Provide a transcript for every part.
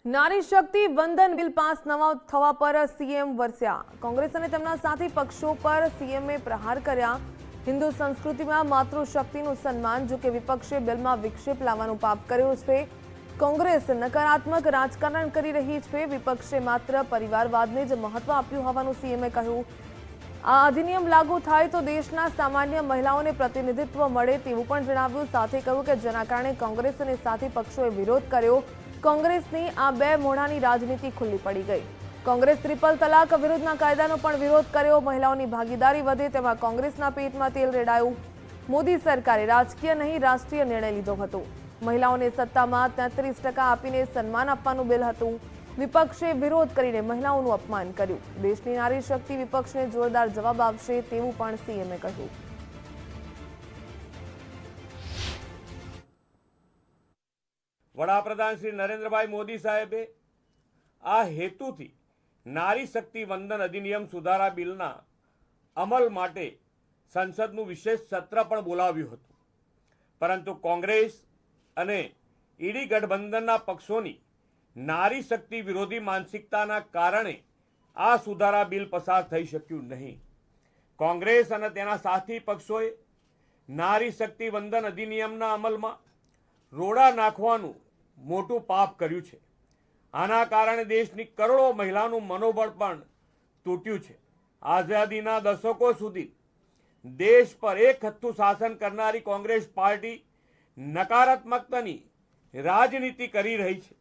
નારી શક્તિ વંદન bill pass થવા પર સીએમ વરસ્યા। કોંગ્રેસ અને તેમના સાથી પક્ષો પર સીએમએ પ્રહાર કર્યા। હિન્દુ સંસ્કૃતિમાં માતૃશક્તિનું સન્માન, જો કે વિપક્ષે બિલમાં વિક્ષેપ લાવવાનું પાપ કર્યું છે। કોંગ્રેસ નકારાત્મક રાજકારણ કરી રહી છે। વિપક્ષે માત્ર પરિવારવાદને જ મહત્વ આપ્યું હોવાનું સીએમએ કહ્યું। આ અધિનિયમ લાગુ થાય તો દેશના સામાન્ય મહિલાઓને પ્રતિનિધિત્વ મળે તેવું પણ જણાવ્યું। સાથે કહ્યું કે જેના કારણે કોંગ્રેસ અને સાથી પક્ષોએ વિરોધ કર્યો। કોંગ્રેસની આ બે મોઢાની રાજનીતિ ખુલ્લી પડી ગઈ। કોંગ્રેસ ટ્રિપલ તલાક વિરુદ્ધના કાયદાનો પણ વિરોધ કર્યો। મહિલાઓની ભાગીદારી વધે તેમાં કોંગ્રેસના પેટમાં તેલ રેડાયું। મોદી સરકારે રાજકીય નહીં રાષ્ટ્રીય નિર્ણય લીધો હતો। મહિલાઓને સત્તામાં 33% આપીને સન્માન આપવાનું બિલ હતું। વિપક્ષે વિરોધ કરીને મહિલાઓનું અપમાન કર્યું। દેશની નારી શક્તિ વિપક્ષને જોરદાર જવાબ આપશે તેવું પણ સીએમએ કહ્યું। વડાપ્રધાન શ્રી નરેન્દ્રભાઈ મોદી સાહેબે આ હેતુથી નારી શક્તિ વંદન અધિનિયમ સુધારા બિલના અમલ માટે સંસદનું વિશેષ સત્ર પણ બોલાવ્યું હતું, પરંતુ કોંગ્રેસ અને ઈડી ગઠબંધનના પક્ષોની નારી શક્તિ વિરોધી માનસિકતાના કારણે આ સુધારા બિલ પસાર થઈ શક્યું નહીં। કોંગ્રેસ અને તેના સાથી પક્ષોએ નારી શક્તિ વંદન અધિનિયમના અમલમાં રોડા નાખવાનું મોટું પાપ કર્યું છે। આના કારણે દેશની કરોડો મહિલાનું મનોબળ પણ તૂટ્યું છે। આઝાદીના દશકો સુધી દેશ પર એક હથ્થું શાસન કરનારી કોંગ્રેસ પાર્ટી નકારાત્મકતાની રાજનીતિ કરી રહી છે।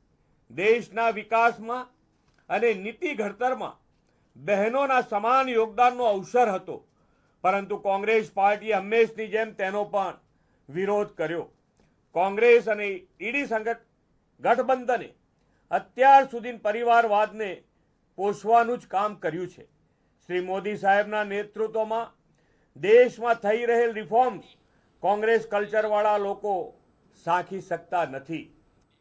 દેશના વિકાસમાં અને નીતિ ઘડતરમાં બહેનોના સમાન યોગદાનનો અવસર હતો, પરંતુ કોંગ્રેસ પાર્ટીએ હંમેશની જેમ તેનો પણ વિરોધ કર્યો। કોંગ્રેસ અને ઈડી ગઠબંધને અત્યાર સુધી પરિવારવાદને પોષવાનું જ કામ કર્યું છે। શ્રી મોદી સાહેબના નેતૃત્વમાં દેશમાં થઈ રહેલ રિફોર્મ્સ કોંગ્રેસ કલ્ચરવાળા લોકો સાંખી શકતા નથી।